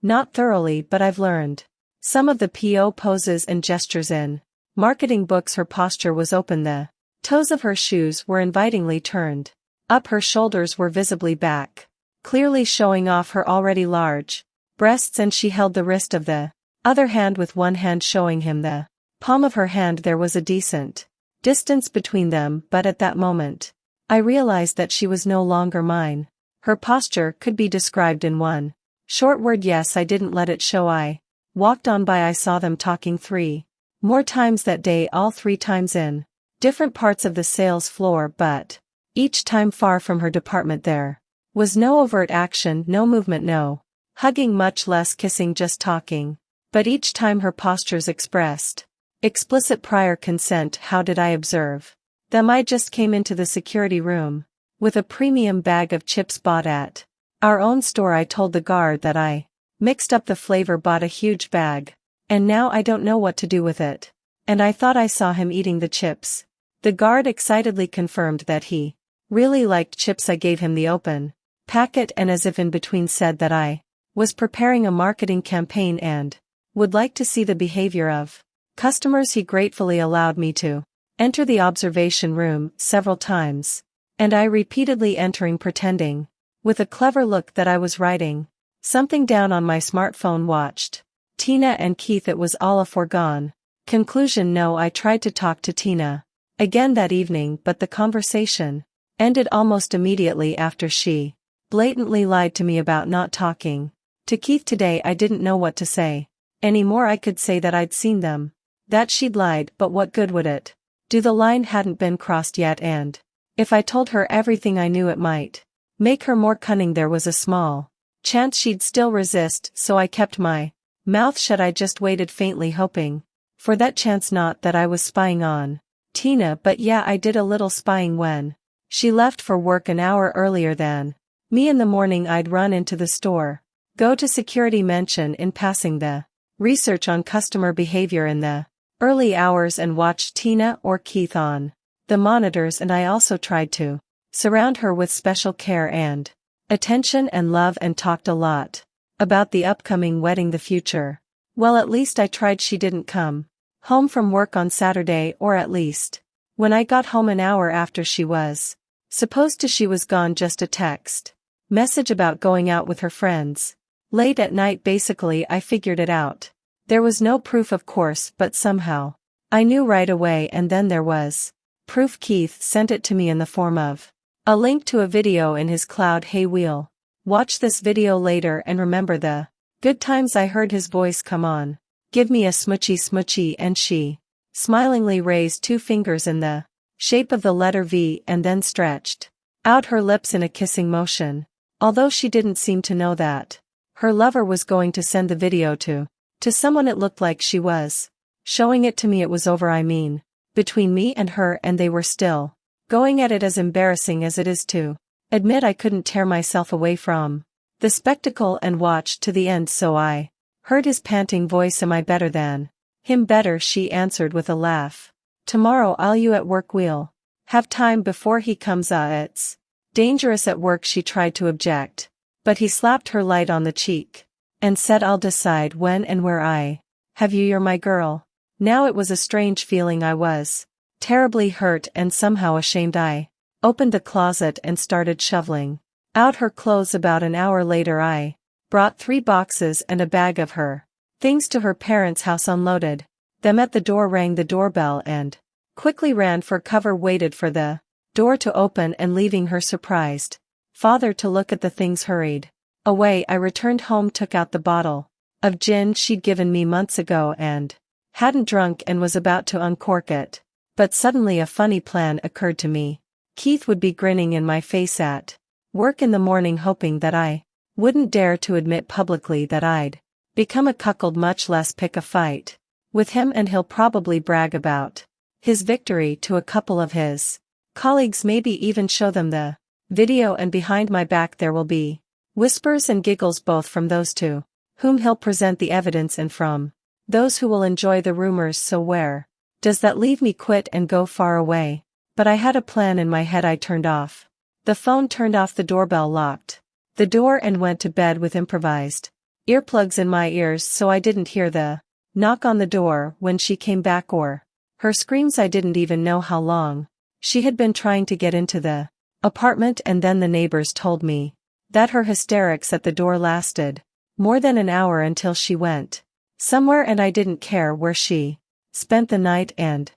Not thoroughly, but I've learned some of the PO poses and gestures in marketing books. Her posture was open, the toes of her shoes were invitingly turned up, her shoulders were visibly back, clearly showing off her already large breasts, and she held the wrist of the other hand with one hand showing him the palm of her hand. There was a decent distance between them, but at that moment, I realized that she was no longer mine. Her posture could be described in one short word: yes. I didn't let it show. I walked on by. I saw them talking 3 more times that day, all 3 times in different parts of the sales floor, but each time far from her department. There was no overt action, no movement, no hugging, much less kissing, just talking. But each time her postures expressed explicit prior consent. How did I observe them? I just came into the security room with a premium bag of chips bought at our own store. I told the guard that I mixed up the flavor, bought a huge bag, and now I don't know what to do with it. And I thought I saw him eating the chips. The guard excitedly confirmed that he really liked chips. I gave him the open packet, and as if in between said that I was preparing a marketing campaign and would like to see the behavior of customers. He gratefully allowed me to enter the observation room several times, and I repeatedly entering, pretending with a clever look that I was writing something down on my smartphone. Watched Tina and Keith. It was all a foregone conclusion. No, I tried to talk to Tina again that evening, but the conversation ended almost immediately after she blatantly lied to me about not talking to Keith today. I didn't know what to say anymore. I could say that I'd seen them, that she'd lied, but what good would it do? The line hadn't been crossed yet, and if I told her everything I knew, it might make her more cunning. There was a small chance she'd still resist, so I kept my mouth shut. I just waited faintly, hoping for that chance. Not that I was spying on Tina, but yeah, I did a little spying. When she left for work an hour earlier than me in the morning, I'd run into the store, go to security, mention in passing the research on customer behavior in the early hours, and watch Tina or Keith on the monitors. And I also tried to surround her with special care and attention and love, and talked a lot about the upcoming wedding, the future. Well, at least I tried. She didn't come home from work on Saturday, or at least when I got home an hour after she was supposed to. She was gone. Just a text message about going out with her friends late at night. Basically, I figured it out. There was no proof, of course, but somehow I knew right away. And then there was proof. Keith sent it to me in the form of a link to a video in his cloud. Hey, we'll watch this video later and remember the good times. I heard his voice come on. Give me a smoochy, and she smilingly raised 2 fingers in the shape of the letter V and then stretched out her lips in a kissing motion, although she didn't seem to know that her lover was going to send the video to someone. It looked like she was showing it to me. It was over, I mean, between me and her, and they were still going at it. As embarrassing as it is to admit, I couldn't tear myself away from the spectacle and watched to the end. So I heard his panting voice. Am I better than him? Better, she answered with a laugh. Tomorrow I'll you at work. We'll have time before he comes. It's dangerous at work. She tried to object, but he slapped her light on the cheek and said, I'll decide when and where I have you. You're my girl. Now it was a strange feeling. I was terribly hurt and somehow ashamed. I opened the closet and started shoveling out her clothes. About an hour later, I brought 3 boxes and a bag of her things to her parents' house, unloaded them at the door, rang the doorbell, and quickly ran for cover. Waited for the door to open, and leaving her surprised father to look at the things, hurried away. I returned home, took out the bottle of gin she'd given me months ago and hadn't drunk, and was about to uncork it. But suddenly a funny plan occurred to me. Keith would be grinning in my face at work in the morning, hoping that I wouldn't dare to admit publicly that I'd become a cuckold, much less pick a fight with him, and he'll probably brag about his victory to a couple of his colleagues, maybe even show them the video, and behind my back there will be whispers and giggles, both from those to whom he'll present the evidence and from those who will enjoy the rumors. So where does that leave me? Quit and go far away. But I had a plan in my head. I turned off the phone, turned off the doorbell, locked the door, and went to bed with improvised earplugs in my ears so I didn't hear the knock on the door when she came back or her screams. I didn't even know how long she had been trying to get into the apartment, and then the neighbors told me that her hysterics at the door lasted more than an hour until she went somewhere, and I didn't care where she spent the night, and